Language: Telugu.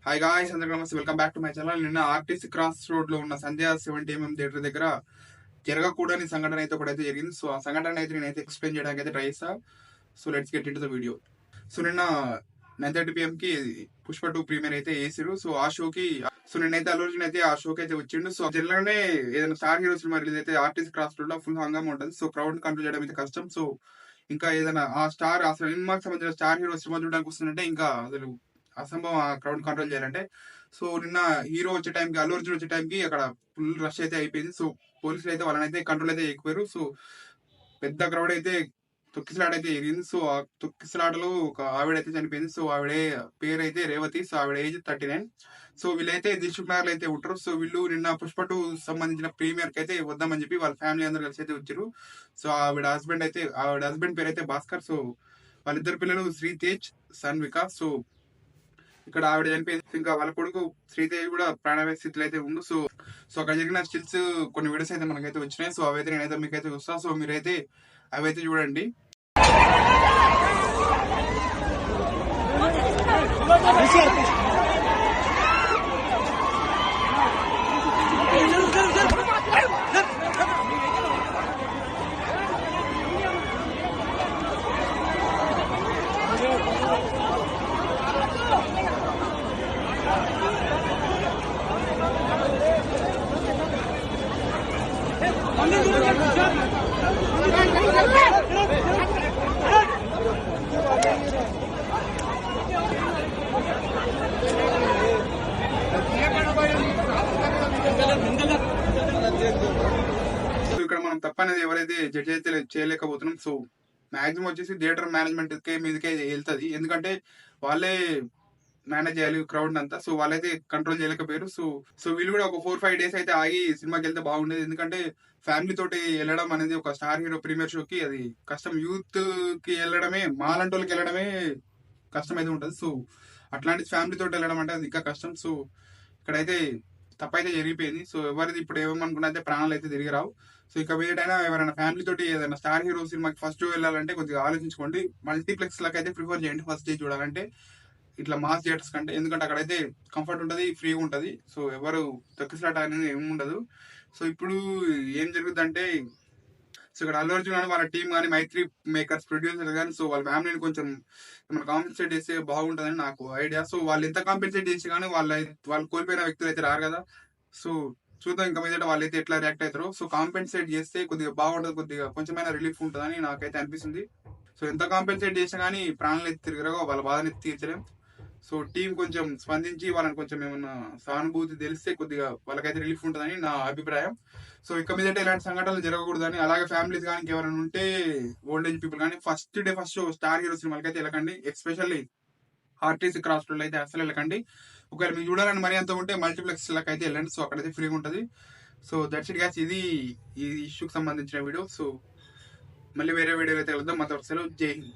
హాయ్ గాయ్స్, అందరికీ నమస్తే. Welcome back to my channel. నిన్న ఆర్టీసీ క్రాస్ రోడ్ లో ఉన్న సంధ్యా 70mm థియేటర్ దగ్గర జరగకూడని సంఘటన అయితే ఒకటైతే జరిగింది. సో ఆ సంఘటన అయితే నేనైతే ఎక్స్ప్లెయిన్ చేయడానికి అయితే ట్రై చేస్తా. So let's get in to the video. So నిన్న 9:30 PM కి పుష్ప 2 ప్రీమియర్ అయితే వేసిరు. సో ఆ షోకి నిన్నైతే అల్లు అర్జున్ అయితే ఆ షోకి అయితే వచ్చిండు. సో జనరల్గానే ఏదైనా స్టార్ హీరో సినిమా రిలీజ్ అయితే ఆర్టీసీ క్రాస్ రోడ్ లో ఫుల్ హంగామా ఉంటుంది. సో క్రౌడ్ కంట్రోల్ చేయడం అయితే కష్టం. సో ఇంకా ఏదైనా ఆ స్టార్ అసలు సినిమాకి సంబంధించిన స్టార్ హీరో సినిమా చూడడానికి వస్తుందంటే ఇంకా అసలు అసంభవం ఆ క్రౌడ్ కంట్రోల్ చేయాలంటే. సో నిన్న హీరో వచ్చే టైంకి, అల్లు అర్జున్ వచ్చే టైంకి అక్కడ ఫుల్ రష్ అయితే అయిపోయింది. సో పోలీసులు అయితే వాళ్ళనైతే కంట్రోల్ అయితే ఎక్కువారు. సో పెద్ద క్రౌడ్ అయితే తొక్కిసలాట అయితే జరిగింది. సో ఆ తొక్కిసలాటలో ఒక ఆవిడైతే చనిపోయింది. సో ఆవిడ పేరు అయితే రేవతి. సో ఆవిడ ఏజ్ 39. సో వీళ్ళైతే దిల్సుఖ్ నగర్ అయితే ఉంటారు. సో వీళ్ళు నిన్న పుష్ప 2 సంబంధించిన ప్రీమియర్ కి అయితే వద్దామని చెప్పి వాళ్ళ ఫ్యామిలీ అందరూ కలిసి అయితే వచ్చారు. సో ఆవిడ హస్బెండ్ పేరు అయితే భాస్కర్. సో వాళ్ళిద్దరు పిల్లలు శ్రీతేజ్, సన్విక. సో ఇక్కడ ఆవిడ చనిపోయింది. ఇంకా వాళ్ళ కొడుకు శ్రీదేవి కూడా ప్రాణాపాయ స్థితిలో అయితే ఉండు. సో అక్కడ జరిగిన స్టిల్స్ కొన్ని వీడియోస్ అయితే మనకైతే వచ్చినాయి. సో అవైతే నేనైతే మీకైతే చూస్తాను. సో మీరైతే అవైతే చూడండి. సో ఇక్కడ మనం తప్పనేది ఎవరైతే జడ్జి అయితే చేయలేకపోతున్నాం. సో మాక్సిమం వచ్చేసి థియేటర్ మేనేజ్మెంట్ మీదకే వెళ్తుంది. ఎందుకంటే వాళ్ళే మేనేజ్ చేయాలి క్రౌడ్ అంతా. సో వాళ్ళైతే కంట్రోల్ చేయలేకపోయారు. సో వీళ్ళు కూడా ఒక 4-5 days అయితే ఆగి సినిమాకి వెళ్తే బాగుండేది. ఎందుకంటే ఫ్యామిలీ తోటి వెళ్ళడం అనేది ఒక స్టార్ హీరో ప్రీమియర్ షోకి అది కష్టం. యూత్ కి వెళ్ళడమే, మాలాంటి వాళ్ళకి వెళ్ళడమే కష్టం అయితే ఉంటుంది. సో అట్లాంటి ఫ్యామిలీ తోటి వెళ్ళడం అంటే అది ఇంకా కష్టం. సో ఇక్కడైతే తప్పైతే జరిగిపోయింది. సో ఎవరిది ఇప్పుడు ఏమనుకున్నా అయితే ప్రాణాలు అయితే తిరిగి రావు. సో ఇక మీదటైనా ఎవరైనా ఫ్యామిలీ తోటి ఏదైనా స్టార్ హీరో సినిమాకి ఫస్ట్ వెళ్ళాలంటే కొద్దిగా ఆలోచించుకోండి. మల్టీప్లెక్స్ లకు అయితే ప్రిఫర్ చేయండి ఫస్ట్ డే చూడాలంటే, ఇట్లా మాస్ థియేటర్స్ కంటే. ఎందుకంటే అక్కడైతే కంఫర్ట్ ఉంటుంది, ఫ్రీగా ఉంటుంది. సో ఎవరు తొక్కిసలాట అనేది ఏమి ఉండదు. సో ఇప్పుడు ఏం జరుగుతుందంటే, సో ఇక్కడ అల్లు అర్జున్ అని వాళ్ళ టీం కానీ, మైత్రి మేకర్స్ ప్రొడ్యూసర్ కానీ, సో వాళ్ళ ఫ్యామిలీని కొంచెం ఏమైనా కాంపెన్సేట్ చేస్తే బాగుంటుందని నాకు ఐడియా. సో వాళ్ళు ఎంత కాంపెన్సేట్ చేసి కానీ వాళ్ళు కోల్పోయిన వ్యక్తులు అయితే రారు కదా. సో చూద్దాం ఇంకా మీదట వాళ్ళైతే ఎట్లా రియాక్ట్ అవుతారో. సో కాంపెన్సేట్ చేస్తే కొద్దిగా బాగుంటుంది, కొద్దిగా కొంచెమైనా రిలీఫ్ ఉంటుందని నాకైతే అనిపిస్తుంది. సో ఎంత కాంపెన్సేట్ చేసినా కానీ ప్రాణాలు అయితే తిరగరగా, వాళ్ళ బాధని తీర్చలేం. సో టీం కొంచెం స్పందించి వాళ్ళని కొంచెం ఏమన్నా సానుభూతి తెలిస్తే కొద్దిగా వాళ్ళకైతే రిలీఫ్ ఉంటుందని నా అభిప్రాయం. సో ఇక మీదట ఇలాంటి సంఘటనలు జరగకూడదని, అలాగే ఫ్యామిలీస్ కానీ ఎవరైనా ఉంటే, ఓల్డ్ ఏజ్ పీపుల్ కానీ first day first star hero సినిమాలకి అయితే వెళ్ళకండి. ఎస్పెషల్లీ ఆర్టీసీ క్రాస్ రోడ్ అయితే అసలు వెళ్ళకండి. ఒకవేళ మీరు చూడాలని మరీ అంత ఉంటే మల్టీప్లెక్స్ లకు అయితే వెళ్ళండి. సో అక్కడైతే ఫ్రీగా ఉంటుంది. సో దట్స్ ఇట్ గ్యాస్, ఇది ఈ ఇష్యూకి సంబంధించిన వీడియో. సో మళ్ళీ వేరే వీడియో అయితే వెళ్దాం. మాతో సెలవు. జై హింద్.